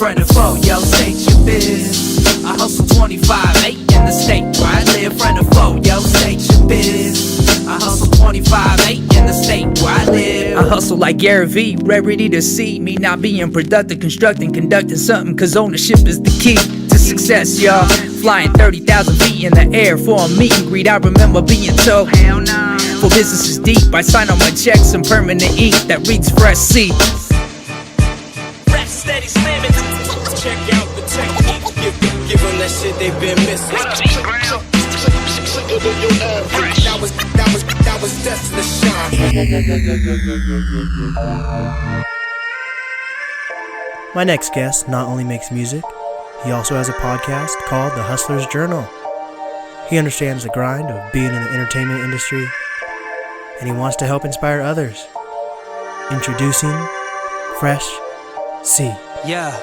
friend and foe, yo, state your biz. I hustle 25/8 in the state where I live. Friend and foe, yo, state your biz. I hustle 25/8 in the state where I live. I hustle like Gary V, ready to see me not being productive, constructing, conducting something, cause ownership is the key to success, y'all. Flying 30,000 feet in the air for a meet and greet. I remember being told, hell no. For business is deep, I sign on my checks some permanent ink that reads Fresh C. Rap steady slamming. Check out the technique. Give them that shit they've been missing. That was destined to shine. My next guest not only makes music, he also has a podcast called The Hustler's Journal. He understands the grind of being in the entertainment industry, and he wants to help inspire others. Introducing Fresh C. Yeah,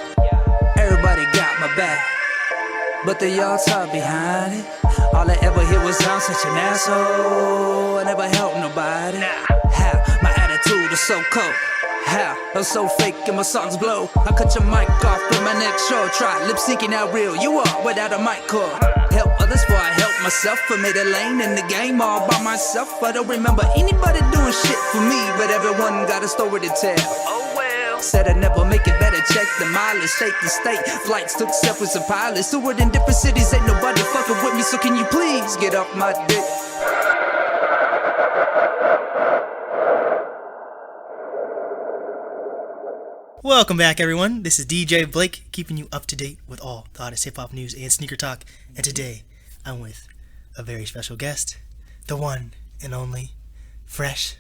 everybody got my back, but they all talk behind it. All I ever hear was I'm such an asshole, I never helped nobody. How my attitude is so cold, how I'm so fake and my songs blow. I cut your mic off in my next show. Try lip syncing how real you are without a mic cord. Help others before I help myself. I made a lane in the game all by myself. I don't remember anybody doing shit for me, but everyone got a story to tell. Oh well. Said I'd never make it better. Check the mileage, state to state. Flights took separate of pilots. Toured in different cities. Ain't nobody fucking with me, so can you please get off my dick? Welcome back, everyone. This is DJ Blake, keeping you up to date with all the hottest hip-hop news and sneaker talk. And today, I'm with a very special guest, the one and only Fresh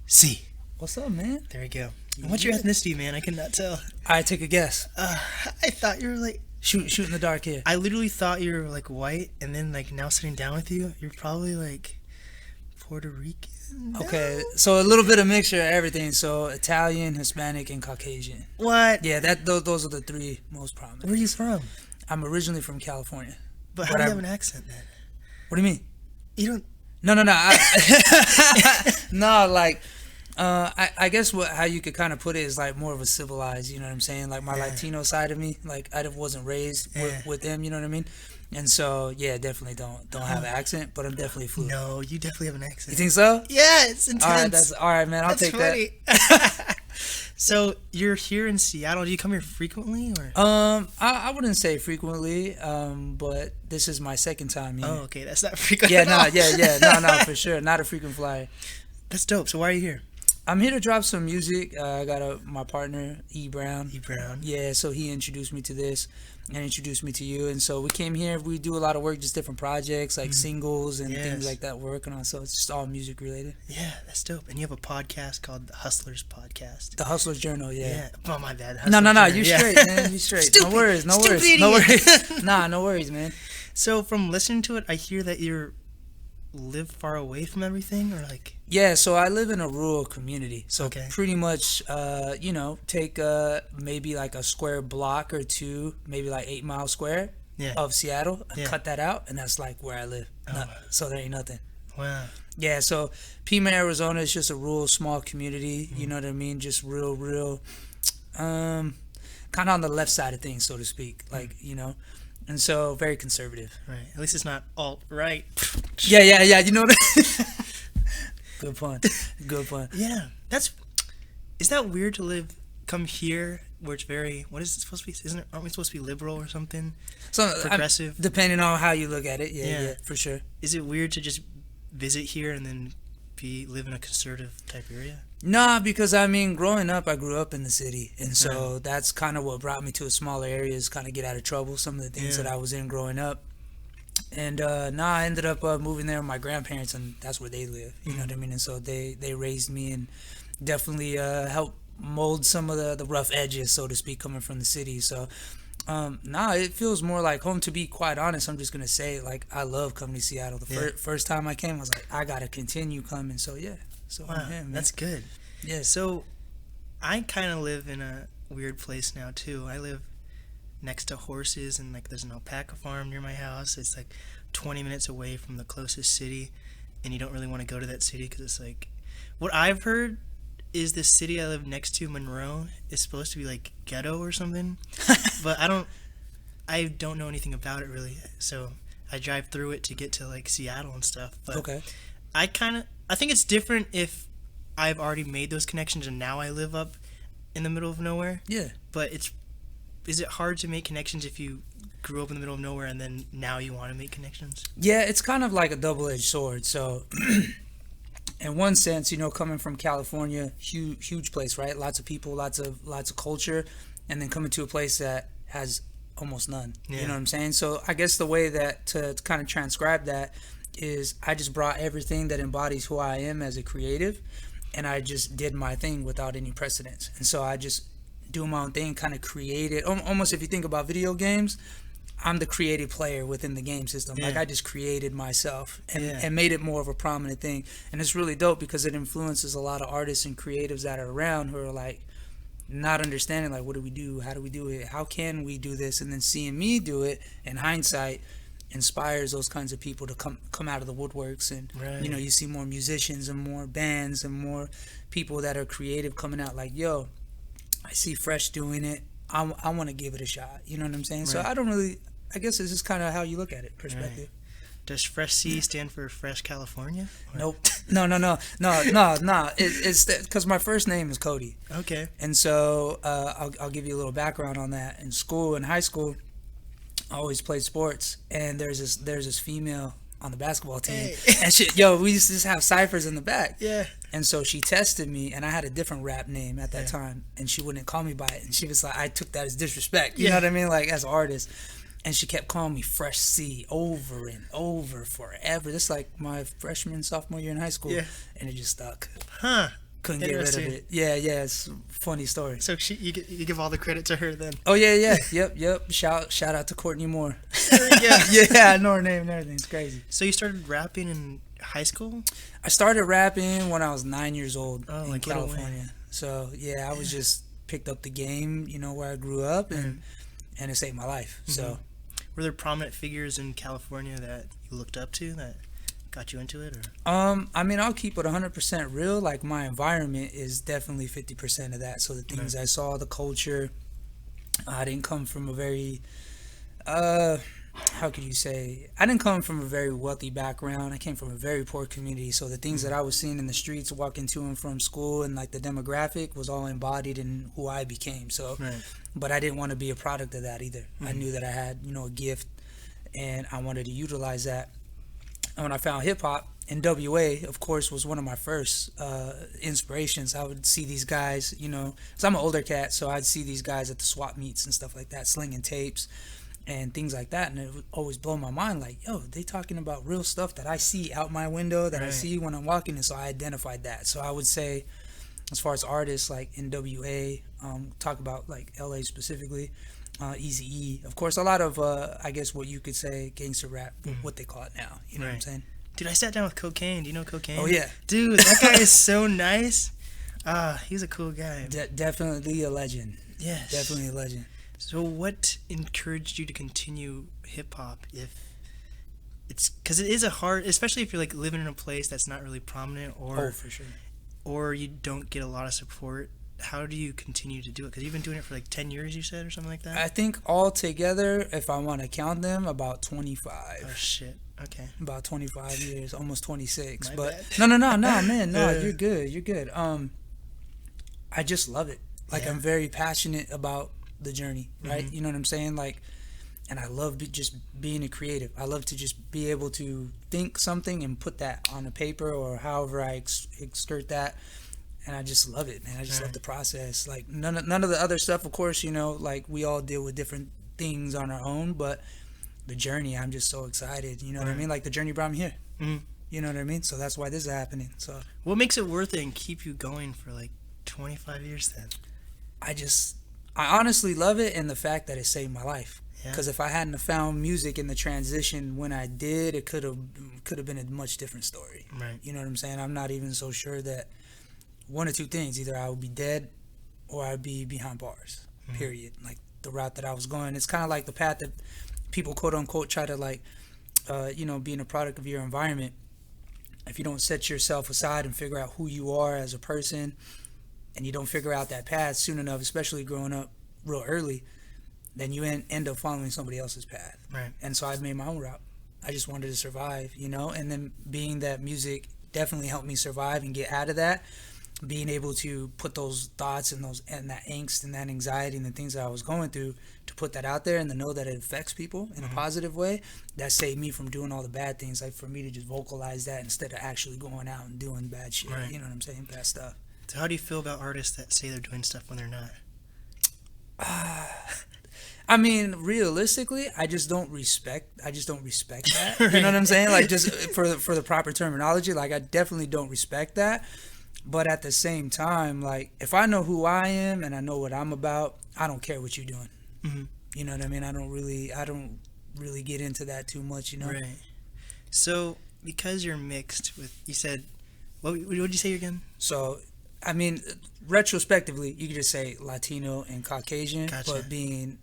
C. What's up, man? There we go. And what's your ethnicity, man? I cannot tell. I take a guess. I thought you were like... Shoot in the dark here. I literally thought you were like white, and then like now sitting down with you, you're probably like Puerto Rican. Okay, so a little bit of mixture of everything. So Italian, Hispanic, and Caucasian. What? Yeah, those are the three most prominent. Where are you from? I'm originally from California. But how do you have an accent then? What do you mean? You don't... No. No, like, I guess how you could kind of put it is like more of a civilized, you know what I'm saying? Like my Latino side of me, like I wasn't raised with them, you know what I mean? And so, yeah, definitely don't have an accent, but I'm definitely fluent. No, you definitely have an accent. You think so? Yeah, it's intense. All right, man. I'll take funny. That. So you're here in Seattle. Do you come here frequently, or? I wouldn't say frequently, but this is my second time here. Oh, okay, that's not frequent. Yeah, at all. no, for sure, not a frequent flyer. That's dope. So why are you here? I'm here to drop some music. I got my partner, E. Brown. E. Brown. Yeah, so he introduced me to this and introduced me to you. And so we came here. We do a lot of work, just different projects, like singles and things like that we're working on. So it's just all music related. Yeah, that's dope. And you have a podcast called The Hustler's Podcast. The Hustler's Journal, yeah. Oh, my bad. No, you straight, man. You straight. Stupid. No worries. No worries. Nah, no worries, man. So from listening to it, I hear that you live far away from everything, or like... Yeah, so I live in a rural community. So pretty much, take maybe like a square block or two, maybe like 8 Mile Square of Seattle. Cut that out, and that's like where I live. So there ain't nothing. Wow. Yeah, so Pima, Arizona is just a rural, small community. You know what I mean? Just real, kind of on the left side of things, so to speak. Like, you know. And so, very conservative. Right. At least it's not alt-right. Yeah. You know what I mean? Good pun. Yeah. Is that weird to come here where it's very, what is it supposed to be? Aren't we supposed to be liberal or something? So progressive? Depending on how you look at it. Yeah, for sure. Is it weird to just visit here and then live in a conservative type area? Nah, because I mean, growing up, I grew up in the city, and so that's kind of what brought me to a smaller area, is kind of get out of trouble, some of the things that I was in growing up. And I ended up moving there with my grandparents, and that's where they live, you know what I mean? And so they raised me and definitely helped mold some of the rough edges, so to speak, coming from the city. So it feels more like home. To be quite honest, I'm just gonna say, like, I love coming to Seattle. The first time I came, I was like, I gotta continue coming. So yeah. So wow, that's good. Yeah. So I kind of live in a weird place now too. I live next to horses, and like there's an alpaca farm near my house. It's like 20 minutes away from the closest city, and you don't really want to go to that city because it's like, what I've heard is the city I live next to, Monroe, is supposed to be like ghetto or something, but I don't know anything about it really. So I drive through it to get to like Seattle and stuff. But Okay. I think it's different if I've already made those connections and now I live up in the middle of nowhere. Yeah. But is it hard to make connections if you grew up in the middle of nowhere and then now you want to make connections? Yeah, it's kind of like a double-edged sword. So, in one sense, coming from California, huge place, right? Lots of people, lots of culture, and then coming to a place that has almost none. Yeah. You know what I'm saying? So, I guess the way that to kind of transcribe that is I just brought everything that embodies who I am as a creative, and I just did my thing without any precedence. And so I just do my own thing, kind of created. Almost if you think about video games, I'm the creative player within the game system. Yeah. Like I just created myself and, Yeah. and made it more of a prominent thing. And it's really dope because it influences a lot of artists and creatives that are around who are like not understanding like what do we do? How do we do it? How can we do this? And then seeing me do it in hindsight inspires those kinds of people to come out of the woodworks. And Right. you see more musicians and more bands and more people that are creative coming out like, yo, I see Fresh doing it. I want to give it a shot. You know what I'm saying? So Right. I guess it's just kind of how you look at it, perspective. Does Fresh C stand for Fresh California? Or- Nope. No. It's because my first name is Cody. Okay. And so I'll give you a little background on that. In high school, I always played sports. And there's this female on the basketball team. Hey. And we used to just have ciphers in the back. Yeah. And so she tested me, and I had a different rap name at that time, and she wouldn't call me by it. And she was like, I took that as disrespect. You know what I mean? Like, as an artist. And she kept calling me Fresh C over and over forever. This is like my freshman, sophomore year in high school. Yeah. And it just stuck. Huh. Couldn't get rid of Interesting. it. Yeah, it's a funny story. So you give all the credit to her then. Oh, yeah. Yep. Shout out to Courtney Moore. Yeah. Yeah, I know her name and everything. It's crazy. So you started rapping in high school? I started rapping when I was 9 years old in like Little Wayne. California. So, yeah, I was just picked up the game, where I grew up, and it saved my life. So, Were there prominent figures in California that you looked up to that got you into it? Or? I'll keep it 100% real. Like, my environment is definitely 50% of that. So, the things I saw, the culture, I didn't come from a very, how could you say? I didn't come from a very wealthy background. I came from a very poor community. So the things that I was seeing in the streets, walking to and from school, and like the demographic was all embodied in who I became. So, but I didn't want to be a product of that either. I knew that I had, a gift, and I wanted to utilize that. And when I found hip hop, NWA, of course, was one of my first inspirations. I would see these guys, because I'm an older cat, so I'd see these guys at the swap meets and stuff like that, slinging tapes and things like that, and it would always blow my mind, like, yo, they talking about real stuff that I see out my window, that I see when I'm walking, and so I identified that. So I would say, as far as artists like NWA, talk about like LA specifically, Eazy-E, of course, a lot of I guess what you could say gangster rap, what they call it now, you know what I'm saying? Dude, I sat down with Cocaine. Do you know Cocaine? Oh yeah, dude, that guy is so nice. He's a cool guy. Definitely a legend. Yes, definitely a legend. So what encouraged you to continue hip hop? If it's because it is a hard, especially if you're like living in a place that's not really prominent, or for sure, or you don't get a lot of support. How do you continue to do it? Because you've been doing it for like 10 years, you said, or something like that. I think all together, if I want to count them, about 25. Oh shit. Okay. About 25 years, almost 26. My but bad. no, man, no, you're good. I just love it. Like I'm very passionate about the journey, right? You know what I'm saying? Like, and I love just being a creative. I love to just be able to think something and put that on a paper or however I exert that. And I just love it, man. I just love the process. Like none of the other stuff, of course, like we all deal with different things on our own, but the journey, I'm just so excited. You know what I mean? Like the journey brought me here. You know what I mean? So that's why this is happening. So what makes it worth it and keep you going for like 25 years then? I honestly love it, and the fact that it saved my life. Because if I hadn't have found music in the transition when I did, it could have been a much different story. Right. You know what I'm saying? I'm not even so sure that one or two things: either I would be dead, or I'd be behind bars. Period. Like the route that I was going, it's kind of like the path that people quote unquote try to like, being a product of your environment. If you don't set yourself aside and figure out who you are as a person, and you don't figure out that path soon enough, especially growing up real early, then you end up following somebody else's path. Right. And so I made my own route. I just wanted to survive, you know, and then being that music definitely helped me survive and get out of that, being able to put those thoughts and that angst and that anxiety and the things that I was going through, to put that out there and to know that it affects people in a positive way, that saved me from doing all the bad things. Like for me to just vocalize that instead of actually going out and doing bad shit. Right. You know what I'm saying? Bad stuff. So how do you feel about artists that say they're doing stuff when they're not? I mean, realistically, I just don't respect that. You know what I'm saying? Like, just for the proper terminology, like, I definitely don't respect that. But at the same time, like, if I know who I am and I know what I'm about, I don't care what you're doing. Mm-hmm. You know what I mean? I don't really get into that too much, you know? Right. So, because you're mixed with, you said, what did you say again? So, I mean, retrospectively, you could just say Latino and Caucasian, Gotcha. but being,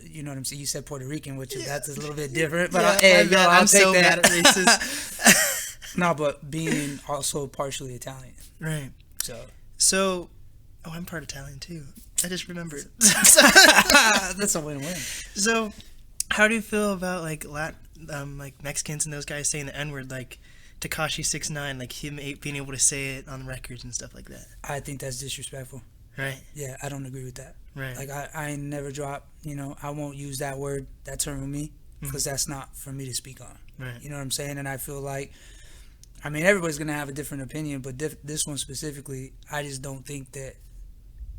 you know what I'm saying? You said Puerto Rican, which is, that's a little bit different. But Yeah, I'll I'm take so that. bad at races. No, but being also partially Italian. Right. So, oh, I'm part Italian too. I just remembered. that's a win-win. So, how do you feel about like Mexicans and those guys saying the N-word, like Tekashi 6ix9ine, like him being able to say it on records and stuff like that? I think that's disrespectful. Right. Yeah, I don't agree with that. Right. Like, I never drop, you know, I won't use that word, that term with me, because that's not for me to speak on. Right. You know what I'm saying? And I feel like, I mean, everybody's going to have a different opinion, but this one specifically, I just don't think that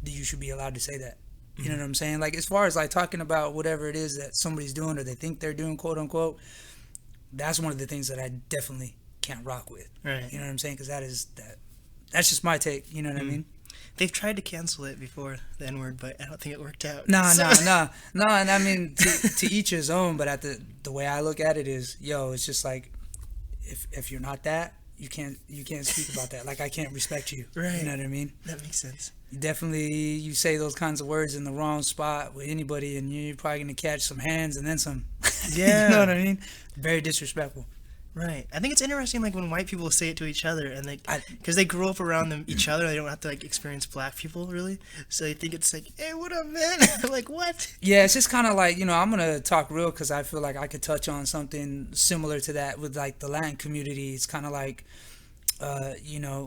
you should be allowed to say that. You know what I'm saying? Like, as far as like talking about whatever it is that somebody's doing or they think they're doing, quote unquote, that's one of the things that I definitely can't rock with. Right. You know what I'm saying? Because that's just my take. You know what I mean? They've tried to cancel it before, the N-word, but I don't think it worked out. No. And I mean, to each his own, but at the way I look at it is, it's just like, if you're not that, you can't speak about that. Like, I can't respect you. Right. You know what I mean? That makes sense. You say those kinds of words in the wrong spot with anybody, and you're probably gonna catch some hands and then some. Yeah. You know what I mean? Very disrespectful. Right. I think it's interesting, like when white people say it to each other, and because they grew up around each other, they don't have to like experience black people really, so they think it's like, hey, what up, man? Like, what? Yeah, it's just kind of like, I'm gonna talk real because I feel like I could touch on something similar to that with like the Latin community. It's kind of like,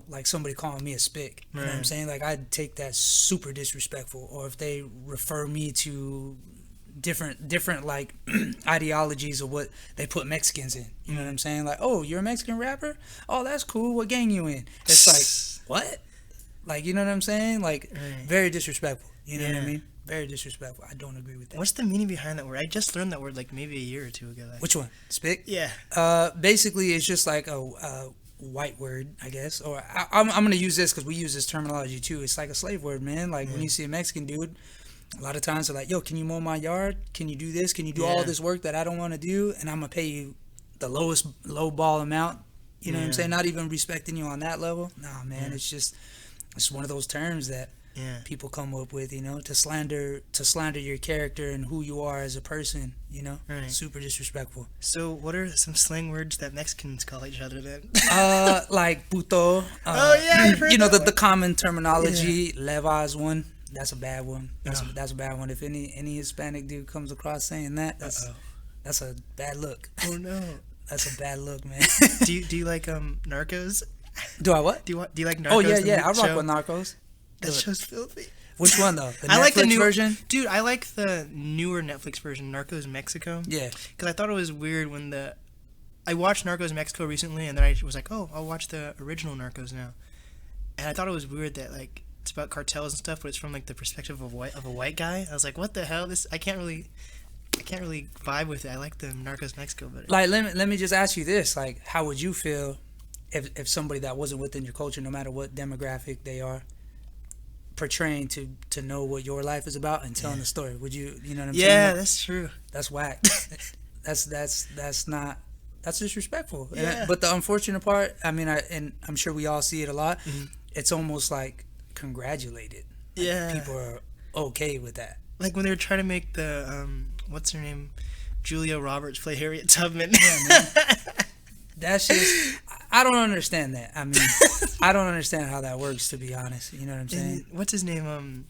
like somebody calling me a spick. You know what I'm saying? Like, I'd take that super disrespectful. Or if they refer me to different like ideologies of what they put Mexicans in. You know what I'm saying? Like, oh, you're a Mexican rapper? Oh, that's cool. What gang you in? It's like, what? Like, you know what I'm saying? Like, very disrespectful. You know what I mean? Very disrespectful. I don't agree with that. What's the meaning behind that word? I just learned that word like maybe a year or two ago. Which one? Spick? Yeah. Basically, it's just like a white word, I guess. Or I'm going to use this because we use this terminology too. It's like a slave word, man. Like, when you see a Mexican dude, a lot of times they're like, yo, can you mow my yard? Can you do this? Can you do all this work that I don't want to do? And I'm going to pay you the low ball amount. You know what I'm saying? Not even respecting you on that level. Nah, man, it's one of those terms that people come up with, to slander your character and who you are as a person, Super disrespectful. So what are some slang words that Mexicans call each other then? Like puto. I've heard the common terminology. Leva is one. That's a bad one. That's a bad one. If any Hispanic dude comes across saying that, that's a bad look. Oh no. That's a bad look, man. Do you like Narcos? Do I what? Do you like Narcos? Oh yeah. I rock with Narcos. That show's filthy. Which one though? The I like the Netflix new version. Dude, I like the newer Netflix version, Narcos Mexico. Yeah. Because I thought it was weird when I watched Narcos Mexico recently, and then I was like, oh, I'll watch the original Narcos now. And I thought it was weird that like it's about cartels and stuff, but it's from like the perspective of a white guy. I was like, what the hell? I can't really vibe with it. I like the Narcos Mexico, but like let me just ask you this: like, how would you feel if somebody that wasn't within your culture, no matter what demographic they are, portraying to know what your life is about and telling the story? Would you? You know what I'm saying? Yeah, that's true. That's whack. that's not. That's disrespectful. Yeah. But the unfortunate part, I mean, and I'm sure we all see it a lot. It's almost like congratulated. Like, yeah. people are okay with that. Like when they were trying to make the what's her name, Julia Roberts play Harriet Tubman. Yeah, man. That's just. I don't understand that. I mean, I don't understand how that works, to be honest. You know what I'm saying? And what's his name?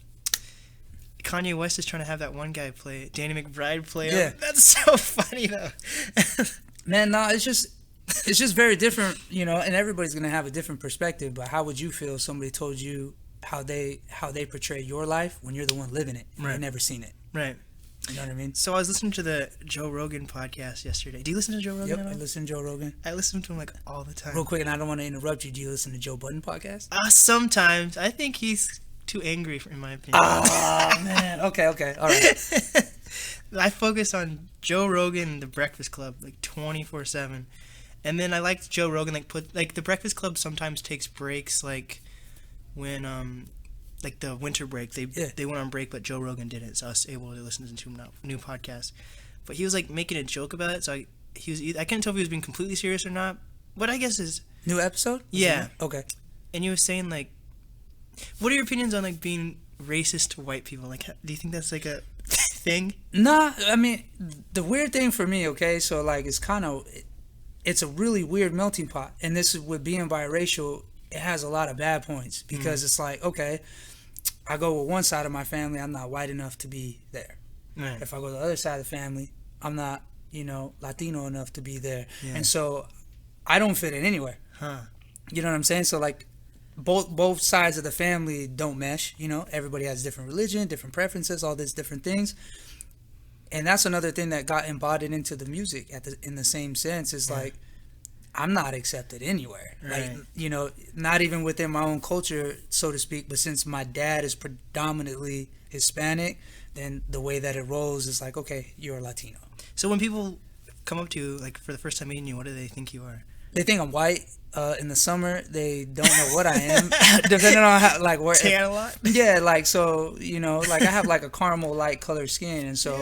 Kanye West is trying to have that one guy play it. Danny McBride play it. Yeah. That's so funny though. Man, no, it's just very different, you know, and everybody's gonna have a different perspective. But how would you feel if somebody told you how they portray your life when you're the one living it? Right. You've never seen it. Right. You know what I mean? So I was listening to the Joe Rogan podcast yesterday. Do you listen to Joe Rogan Yep, at all? I listen to Joe Rogan. I listen to him like all the time. Real quick, and I don't want to interrupt you. Do you listen to Joe Budden podcast? Sometimes. I think he's too angry, in my opinion. Oh, man. Okay, all right. I focus on Joe Rogan and The Breakfast Club like 24/7. And then I like Joe Rogan The Breakfast Club sometimes takes breaks like when like the winter break. They went on break, but Joe Rogan didn't, so I was able to listen to a new podcast. But he was like making a joke about it, so I couldn't tell if he was being completely serious or not. But I guess is New episode? Yeah. Okay. And he was saying like, what are your opinions on like being racist to white people? Like, do you think that's like a thing? Nah, I mean, the weird thing for me, okay, so like it's a really weird melting pot. And this is with being biracial, it has a lot of bad points because it's like, okay, I go with one side of my family, I'm not white enough to be there. Right. If I go to the other side of the family, I'm not, you know, Latino enough to be there. Yeah. And so I don't fit in anywhere. Huh. You know what I'm saying? So like both sides of the family don't mesh, you know. Everybody has different religion, different preferences, all these different things. And that's another thing that got embodied into the music in the same sense is like I'm not accepted anywhere. Right. Like, you know, not even within my own culture, so to speak, but since my dad is predominantly Hispanic, then the way that it rolls is like, okay, you're a Latino. So when people come up to you like for the first time meeting you, what do they think you are? They think I'm white. In the summer, they don't know what I am, depending on how, like, where. Tan a lot? Yeah, like, so, you know, like, I have, like, a caramel light color skin, and so,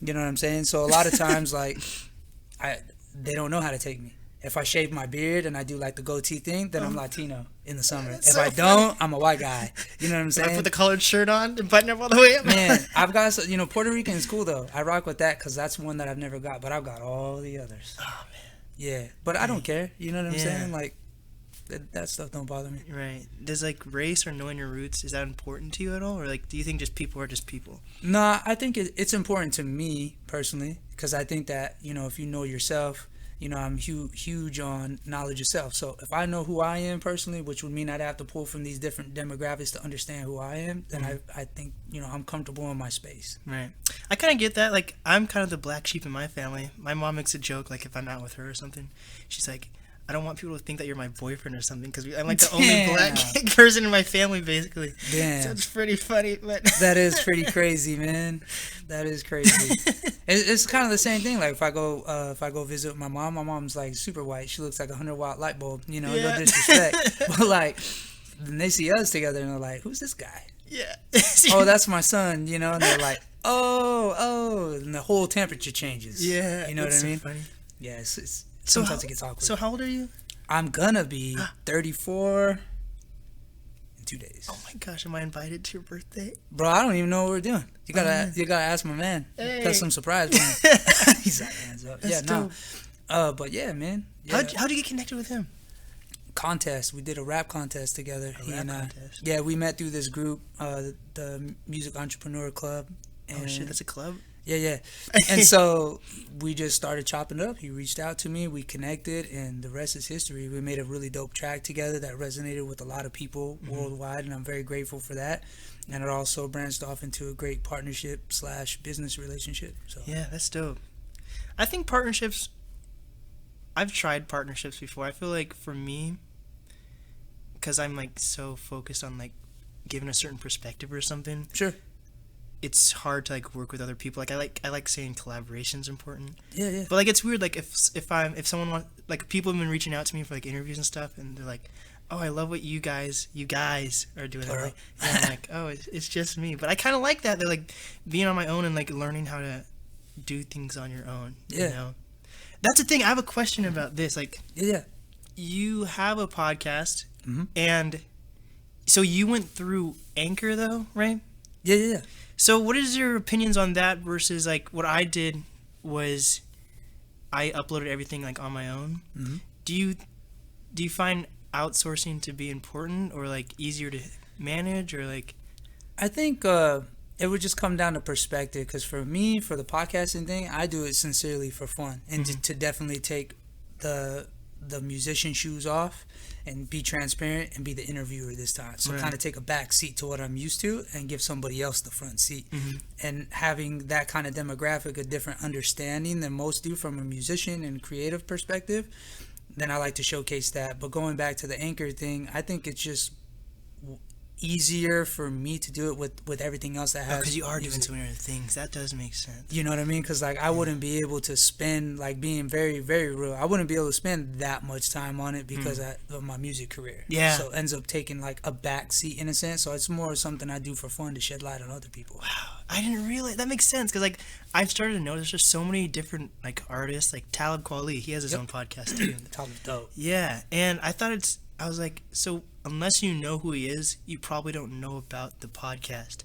you know what I'm saying? So, a lot of times, like, they don't know how to take me. If I shave my beard and I do, like, the goatee thing, then I'm Latino in the summer. If so I don't, I'm a white guy. You know what I'm saying? I put the colored shirt on and button up all the way up. Man, I've got, you know, Puerto Rican is cool, though. I rock with that because that's one that I've never got, but I've got all the others. Oh, man. Yeah, but I don't care. You know what I'm Yeah. saying? Like, that stuff don't bother me. Right. Does like race or knowing your roots, is that important to you at all? Or like, do you think just people are just people? Nah, I think it's important to me personally because I think that, you know, if you know yourself, you know, I'm huge on knowledge of self. So if I know who I am personally, which would mean I'd have to pull from these different demographics to understand who I am, then I think, you know, I'm comfortable in my space. Right. I kind of get that. Like, I'm kind of the black sheep in my family. My mom makes a joke, like, if I'm out with her or something, she's like, I don't want people to think that you're my boyfriend or something because I'm like the only black person in my family, basically. Damn. So it's pretty funny. But That is pretty crazy, man. That is crazy. It's kind of the same thing. Like if I go visit my mom's like super white. She looks like a 100-watt light bulb. You know, no disrespect. But like, then they see us together and they're like, "Who's this guy?" yeah. Oh, that's my son. You know, and they're like, "Oh," and the whole temperature changes. Yeah. You know what I mean? Funny. Yeah, it's So sometimes it gets awkward. So how old are you? I'm gonna be 34 in 2 days. Oh my gosh, am I invited to your birthday? Bro, I don't even know what we're doing. You gotta ask my man. Hey. Got some surprise for him. He's like, hands up. That's Yeah, dope. but yeah, man. Yeah. How'd you get connected with him? Contest. We did a rap contest together. He rap and I. contest. Yeah, we met through this group, the Music Entrepreneur Club. Oh shit, that's a club? Yeah. And so we just started chopping it up. He reached out to me. We connected, and the rest is history. We made a really dope track together that resonated with a lot of people worldwide, and I'm very grateful for that. And it also branched off into a great partnership / business relationship. So Yeah, that's dope. I think partnerships, I've tried partnerships before. I feel like for me, because I'm like so focused on like giving a certain perspective or something, sure. it's hard to like work with other people. Like I like saying collaboration's important. Yeah. But like it's weird. Like if someone wants, like people have been reaching out to me for like interviews and stuff, and they're like, "Oh, I love what you guys are doing." Plural. And I'm like, "Oh, it's just me." But I kind of like that. They're like being on my own and like learning how to do things on your own. Yeah. You know? That's the thing. I have a question about this. Like, Yeah. you have a podcast, and so you went through Anchor though, right? Yeah. So what is your opinions on that versus like what I did was I uploaded everything like on my own. Do you do you find outsourcing to be important or like easier to manage or like? I think it would just come down to perspective, because for me, for the podcasting thing, I do it sincerely for fun and to definitely take the musician shoes off and be transparent and be the interviewer this time. So kind of take a back seat to what I'm used to and give somebody else the front seat. And having that kind of demographic, a different understanding than most do from a musician and creative perspective, then I like to showcase that. But going back to the anchor thing, I think it's just easier for me to do it with everything else that has, because you are doing so many other things. That does make sense. You know what I mean? Because like I wouldn't be able to spend, like, being very, very real, I wouldn't be able to spend that much time on it because of my music career. Yeah. So it ends up taking like a back seat in a sense. So it's more something I do for fun to shed light on other people. Wow, I didn't realize that makes sense, because like I've started to notice there's so many different like artists, like Talib Kweli, he has his own podcast too. Talib's dope. Yeah, and I was like, so unless you know who he is, you probably don't know about the podcast.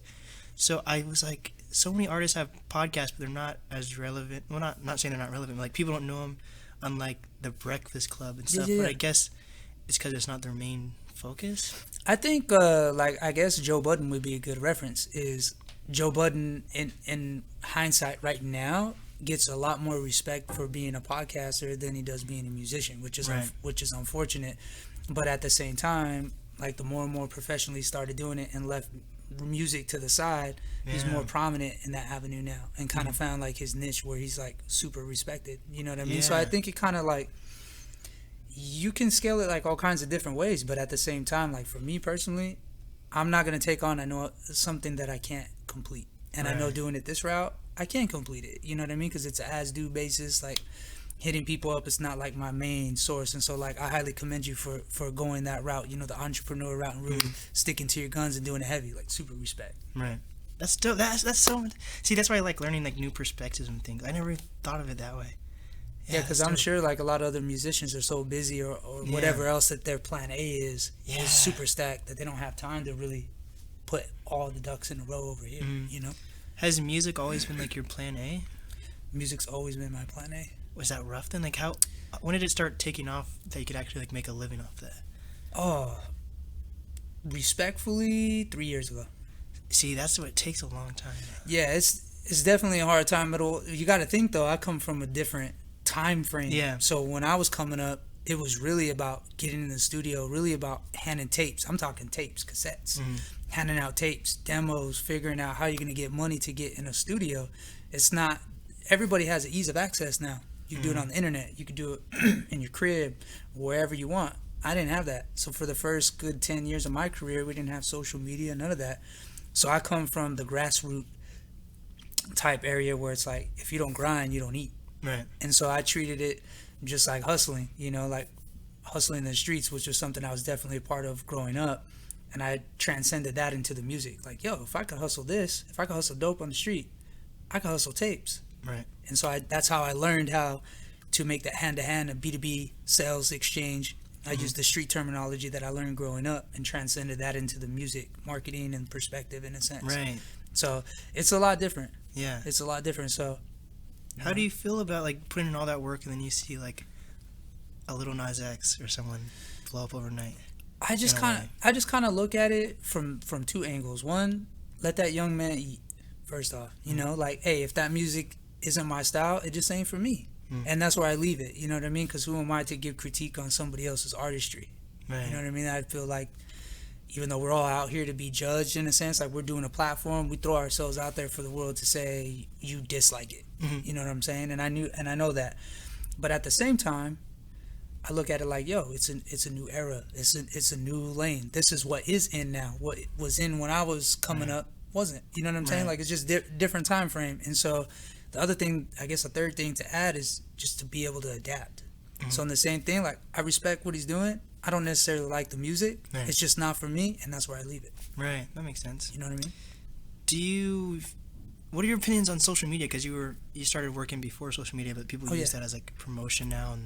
So I was like, so many artists have podcasts, but they're not as relevant. Well, not saying they're not relevant, but like people don't know them, unlike the Breakfast Club and stuff. But I guess it's because it's not their main focus. I think like, I guess Joe Budden would be a good reference. Is Joe Budden in hindsight right now gets a lot more respect for being a podcaster than he does being a musician, which is unfortunate. But at the same time, like, the more and more professionally started doing it and left music to the side, he's more prominent in that avenue now and kind of found like his niche where he's like super respected. You know what I mean? So I think it kind of like, you can scale it like all kinds of different ways, but at the same time, like for me personally, I'm not going to take on, I know, something that I can't complete. And I know doing it this route, I can complete it. You know what I mean? Because it's an as-due basis. Like, hitting people up, it's not like my main source. And so like, I highly commend you for going that route, you know, the entrepreneur route, and really sticking to your guns and doing it heavy. Like, super respect. Right. That's dope. That's so. See, that's why I like learning like new perspectives and things. I never thought of it that way. Yeah, because I'm sure like a lot of other musicians are so busy or whatever else that their plan A is super stacked that they don't have time to really put all the ducks in a row over here. You know. Has music always been like your plan A? Music's always been my plan A. Was that rough then? Like, when did it start taking off that you could actually like make a living off that? Oh, respectfully, 3 years ago. See, that's what, it takes a long time. Yeah, it's definitely a hard time. But you got to think though, I come from a different time frame. Yeah. So when I was coming up, it was really about getting in the studio, really about handing tapes. I'm talking tapes, cassettes, handing out tapes, demos, figuring out how you're gonna get money to get in a studio. It's not, everybody has the ease of access now. You can do it on the internet. You can do it in your crib, wherever you want. I didn't have that. So for the first good 10 years of my career, we didn't have social media, none of that. So I come from the grassroots type area where it's like, if you don't grind, you don't eat. Right. And so I treated it just like hustling, you know, like hustling in the streets, which was something I was definitely a part of growing up. And I transcended that into the music. Like, yo, if I could hustle this, if I could hustle dope on the street, I could hustle tapes. Right. And so that's how I learned how to make that hand-to-hand and B2B sales exchange. I used the street terminology that I learned growing up and transcended that into the music marketing and perspective in a sense. Right. So it's a lot different. Yeah. It's a lot different. So how do you feel about like putting in all that work and then you see like a Little Nas X or someone blow up overnight? I just kind of look at it from two angles. One, let that young man eat. First off, you know, like, hey, if that music isn't my style, it just ain't for me. And that's where I leave it. You know what I mean? Because who am I to give critique on somebody else's artistry? Right. You know what I mean? I feel like even though we're all out here to be judged in a sense, like we're doing a platform, we throw ourselves out there for the world to say you dislike it. You know what I'm saying? And I know that. But at the same time, I look at it like, yo, it's a new era. It's a new lane. This is what is in now. What was in when I was coming up wasn't. You know what I'm saying? Like, it's just different time frame. And so the other thing, I guess a third thing to add is just to be able to adapt. So in the same thing, like, I respect what he's doing. I don't necessarily like the music. Right. It's just not for me, and that's where I leave it. Right. That makes sense. You know what I what mean? are your opinions on social media? Because you started working before social media, but people use that as like promotion now.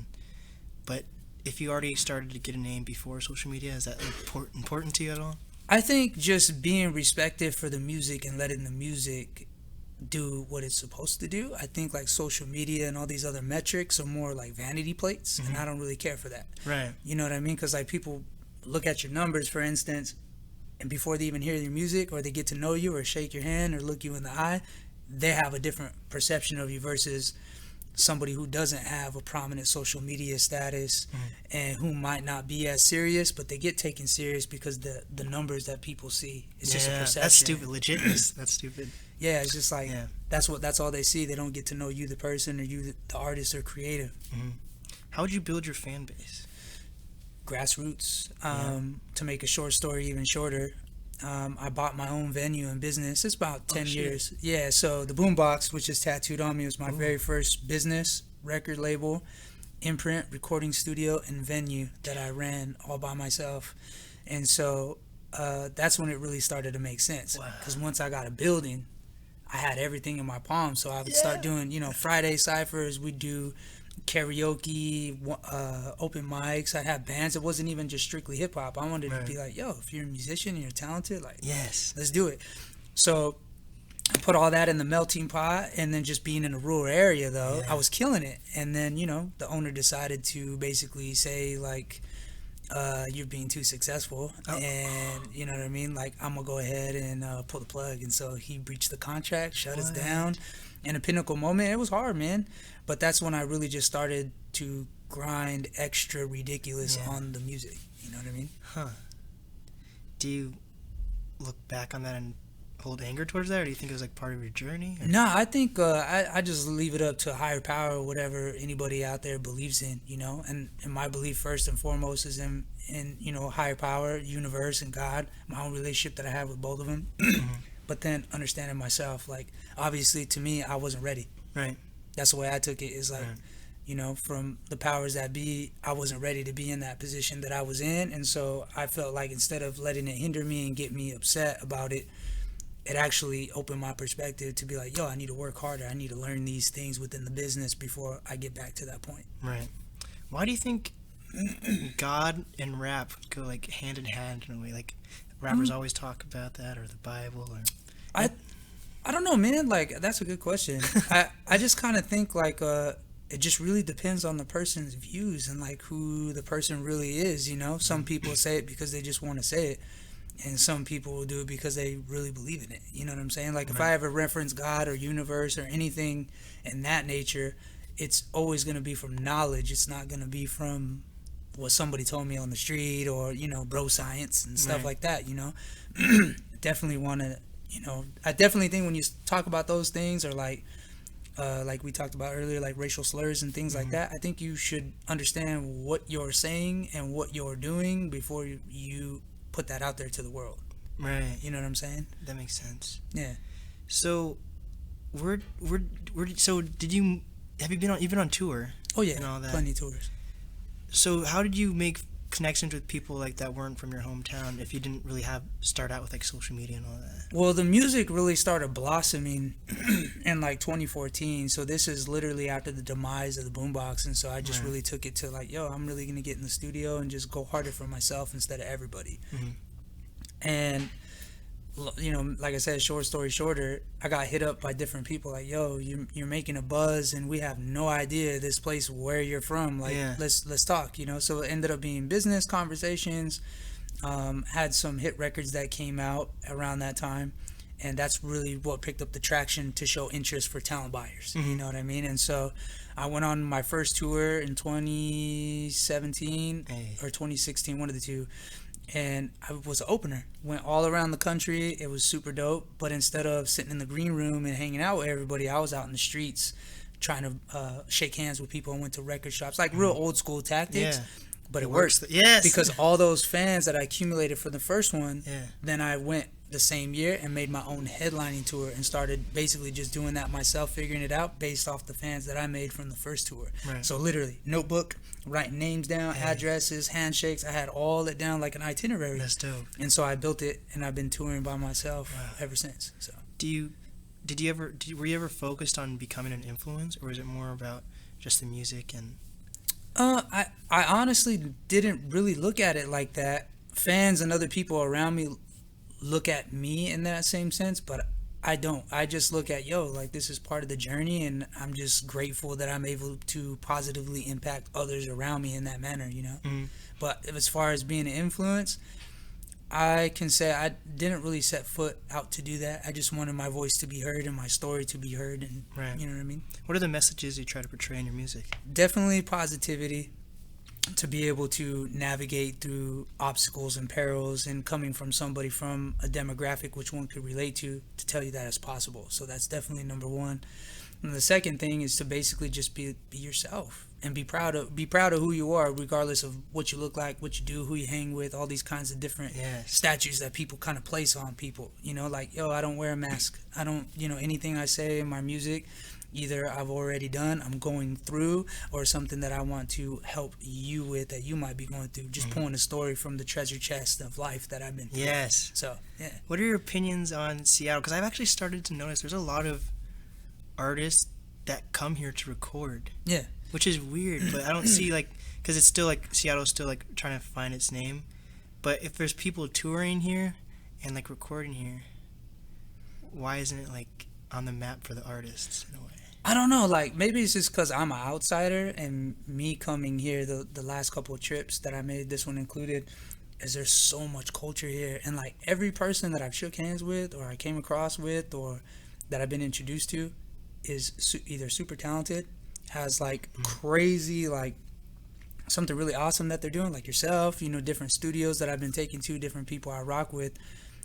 But if you already started to get a name before social media, is that important to you at all? I think just being respected for the music and letting the music do what it's supposed to do. I think like social media and all these other metrics are more like vanity plates, and I don't really care for that. Right. You know what I mean? Because like people look at your numbers, for instance, and before they even hear your music or they get to know you or shake your hand or look you in the eye, they have a different perception of you versus somebody who doesn't have a prominent social media status and who might not be as serious, but they get taken serious because the numbers that people see. It's just a perception. That's stupid. Legitness. That's stupid. Yeah, it's just like that's all they see. They don't get to know you, the person, or you, the artist or creative. How would you build your fan base? Grassroots. To make a short story even shorter, I bought my own venue and business. It's about 10 years. Yeah, so the Boombox, which is tattooed on me, was my very first business, record label, imprint, recording studio, and venue that I ran all by myself. And so that's when it really started to make sense. Because once I got a building, I had everything in my palm. So I would start doing, Friday ciphers. We'd do karaoke, open mics. I'd have bands. It wasn't even just strictly hip hop. I wanted to be like, yo, if you're a musician and you're talented, like, let's do it. So I put all that in the melting pot, and then just being in a rural area, though, I was killing it. And then, the owner decided to basically say, like, you're being too successful, and you know what I mean, like, I'm gonna go ahead and pull the plug. And so he breached the contract, shut us down. In a pinnacle moment, it was hard, man, but that's when I really just started to grind extra ridiculous on the music. You know what I mean? Do you look back on that and hold anger towards that, or do you think it was like part of your journey? No, I think I just leave it up to a higher power or whatever anybody out there believes in, and my belief first and foremost is in higher power, universe, and God, my own relationship that I have with both of them. But then understanding myself, like, obviously to me, I wasn't ready. Right. That's the way I took it, is like, from the powers that be, I wasn't ready to be in that position that I was in. And so I felt like instead of letting it hinder me and get me upset about it, it actually opened my perspective to be like, yo, I need to work harder. I need to learn these things within the business before I get back to that point. Right. Why do you think God and rap go like hand in hand in a way? Like, rappers always talk about that, or the Bible, or... I don't know, man. Like, that's a good question. I just kind of think like it just really depends on the person's views and like who the person really is. Some people say it because they just want to say it, and some people will do it because they really believe in it. You know what I'm saying? Like, if I ever reference God or universe or anything in that nature, it's always going to be from knowledge. It's not going to be from what somebody told me on the street or bro science and stuff like that. Definitely want to. I definitely think when you talk about those things, or like we talked about earlier, like racial slurs and things like that, I think you should understand what you're saying and what you're doing before you put that out there to the world. Right. You know what I'm saying? That makes sense. Yeah. So, so have you been on tour? Oh yeah, and all that? Plenty of tours. So how did you make connections with people like that weren't from your hometown if you didn't really start out with like social media and all that? Well, the music really started blossoming in like 2014. So this is literally after the demise of the Boombox, and so I just really took it to like, yo, I'm really gonna get in the studio and just go harder for myself instead of everybody. And like I said, short story shorter, I got hit up by different people like, yo, you're making a buzz and we have no idea this place where you're from, like let's talk. So it ended up being business conversations. Had some hit records that came out around that time, and that's really what picked up the traction to show interest for talent buyers. You know what I mean? And so I went on my first tour in 2017 or 2016, one of the two, and I was an opener. Went all around the country. It was super dope. But instead of sitting in the green room and hanging out with everybody, I was out in the streets trying to shake hands with people. I went to record shops, like real old school tactics. But it worked. Yes. Because all those fans that I accumulated for the first one, then I went the same year and made my own headlining tour and started basically just doing that myself, figuring it out based off the fans that I made from the first tour. So literally, notebook, writing names down, addresses, handshakes. I had all it down like an itinerary. That's dope. And so I built it, and I've been touring by myself ever since. So were you ever focused on becoming an influence, or is it more about just the music? And I honestly didn't really look at it like that. Fans and other people around me look at me in that same sense, but I don't. I just look at, like, this is part of the journey, and I'm just grateful that I'm able to positively impact others around me in that manner, But as far as being an influence, I can say I didn't really set foot out to do that. I just wanted my voice to be heard and my story to be heard, and Right. you know what I mean? What are the messages you try to portray in your music? Definitely positivity, to be able to navigate through obstacles and perils, and coming from somebody from a demographic which one could relate to tell you that it's possible. So that's definitely number one. And the second thing is to basically just be yourself and be proud of who you are, regardless of what you look like, what you do, who you hang with, all these kinds of different statues that people kind of place on people. Like, I don't wear a mask. I don't, anything I say in my music, either I've already done, I'm going through, or something that I want to help you with that you might be going through. Just pulling a story from the treasure chest of life that I've been through. Yes. So, yeah. What are your opinions on Seattle? Because I've actually started to notice there's a lot of artists that come here to record. Yeah. Which is weird, but I don't see, like, because it's still, like, Seattle's still, like, trying to find its name. But if there's people touring here and, like, recording here, why isn't it, like, on the map for the artists in a way? I don't know, like, maybe it's just because I'm an outsider, and me coming here the last couple of trips that I made, this one included, is there's so much culture here. And, like, every person that I've shook hands with, or I came across with, or that I've been introduced to is either super talented, has, like, crazy, like, something really awesome that they're doing, like yourself, different studios that I've been taking to, different people I rock with.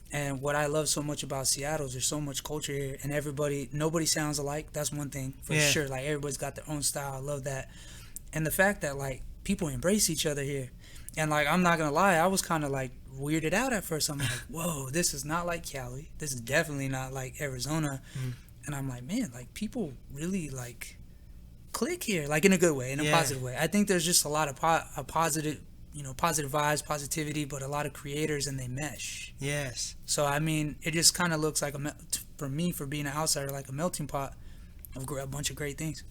And what I love so much about Seattle is there's so much culture here, and nobody sounds alike. That's one thing for sure. Like, everybody's got their own style. I love that. And the fact that, like, people embrace each other here. And, like, I'm not gonna lie, I was kind of, like, weirded out at first. I'm like, whoa, this is not like Cali. This is definitely not like Arizona. And I'm like, man, like, people really, like, click here, like, in a good way, in a positive way. I think there's just a lot of positive, positive vibes, positivity, but a lot of creators, and they mesh. Yes. So, I mean, it just kind of looks like, for me, for being an outsider, like a melting pot of a bunch of great things.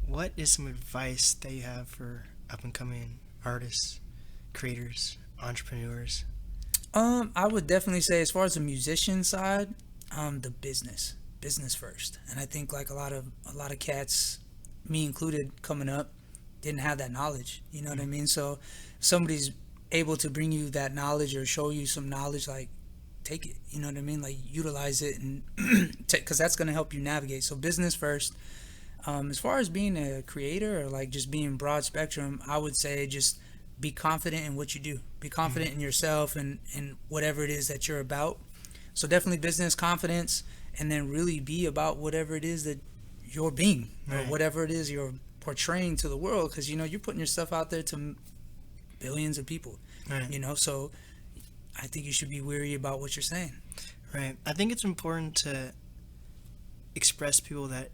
What is some advice that you have for up-and-coming artists, creators, entrepreneurs? I would definitely say, as far as the musician side, the business first. And I think, like, a lot of cats, me included, coming up, didn't have that knowledge. You know what I mean? So if somebody's able to bring you that knowledge or show you some knowledge, like, take it. You know what I mean? Like, utilize it, and because that's going to help you navigate. So business first. As far as being a creator, or, like, just being broad spectrum, I would say just be confident in what you do. Be confident in yourself and whatever it is that you're about. So definitely business, confidence, and then really be about whatever it is that you're being, or whatever it is you're portraying to the world, because you're putting your stuff out there to billions of people. So I think you should be wary about what you're saying. Right. I think it's important to express to people that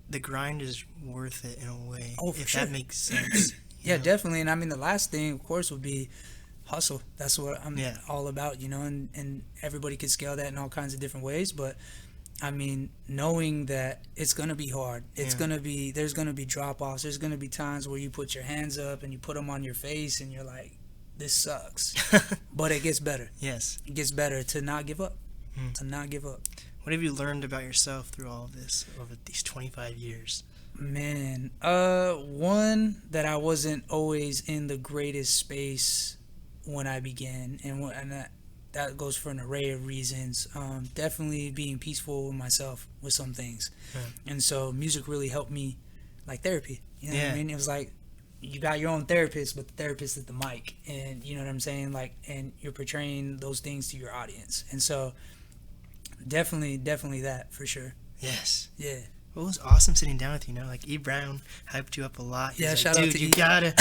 the grind is worth it in a way. Oh, for if sure. that makes sense. Yeah, definitely. And I mean, the last thing, of course, would be hustle. That's what I'm all about, and everybody could scale that in all kinds of different ways. But I mean, knowing that it's going to be hard, there's going to be drop-offs. There's going to be times where you put your hands up and you put them on your face and you're like, this sucks. But it gets better. Yes. It gets better to not give up. To not give up. What have you learned about yourself through all of this over these 25 years? Man, one, that I wasn't always in the greatest space when I began, and that goes for an array of reasons. Definitely being peaceful with myself with some things, and so music really helped me, like therapy. You know what I mean? It was like, you got your own therapist, but the therapist is the mic, and you know what I'm saying? Like, and you're portraying those things to your audience, and so definitely that for sure. Yes. Yeah. Well, it was awesome sitting down with you. Like, E. Brown hyped you up a lot. He's like, shout out to you E. gotta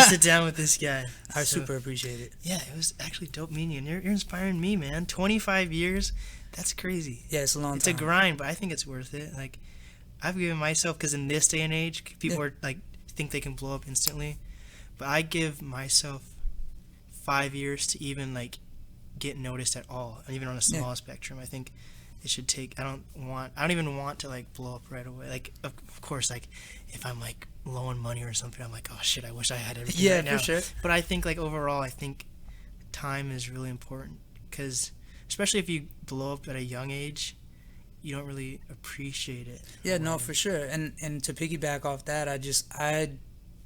sit down with this guy. I super appreciate it. Yeah, it was actually dope meeting you, and you're inspiring me, man. 25 years, that's crazy. Yeah, it's a long time. It's a grind, but I think it's worth it. Like, I've given myself, because in this day and age, people are like, think they can blow up instantly, but I give myself 5 years to even, like, get noticed at all, even on a small spectrum. I think it should take. I don't even want to, like, blow up right away. Like, of course, like, if I'm, like, low on money or something, I'm like, oh shit, I wish I had everything right now. For sure. But I think, like, overall, I think time is really important, because especially if you blow up at a young age, you don't really appreciate it. Yeah, no, for sure. And to piggyback off that, I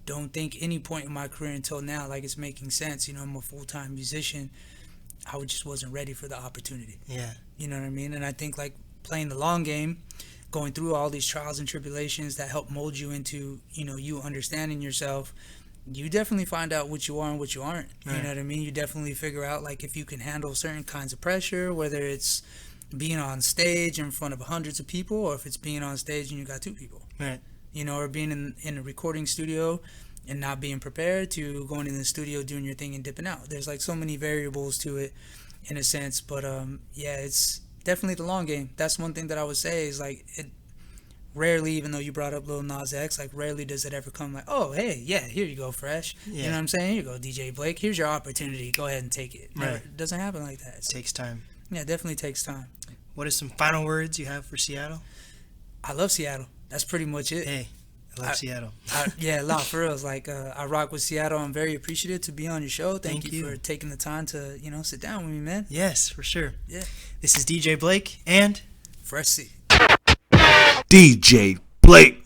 don't think any point in my career until now, like, it's making sense. You know, I'm a full-time musician. I just wasn't ready for the opportunity. Yeah. You know what I mean? And I think, like, playing the long game, going through all these trials and tribulations that help mold you into, you know, you understanding yourself, you definitely find out what you are and what you aren't. You know what I mean? You definitely figure out, like, if you can handle certain kinds of pressure, whether it's being on stage in front of hundreds of people, or if it's being on stage and you got 2 people. Right. You know, or being in a recording studio and not being prepared, to going in the studio, doing your thing and dipping out. There's, like, so many variables to it in a sense. But, yeah, it's definitely the long game. That's one thing that I would say is, like, it rarely, even though you brought up Lil Nas X, like, rarely does it ever come like, oh, hey, yeah, here you go, Fresh. Yeah. You know what I'm saying? Here you go, DJ Blake. Here's your opportunity. Go ahead and take it. Right. It doesn't happen like that. It takes time. Yeah, it definitely takes time. What are some final words you have for Seattle? I love Seattle. That's pretty much it. Hey, I love Seattle. Yeah, a lot, for real. It's like, I rock with Seattle. I'm very appreciative to be on your show. Thank you you for taking the time to, you know, sit down with me, man. Yes, for sure. Yeah. This is DJ Blake and Fresh Sea. DJ Blake.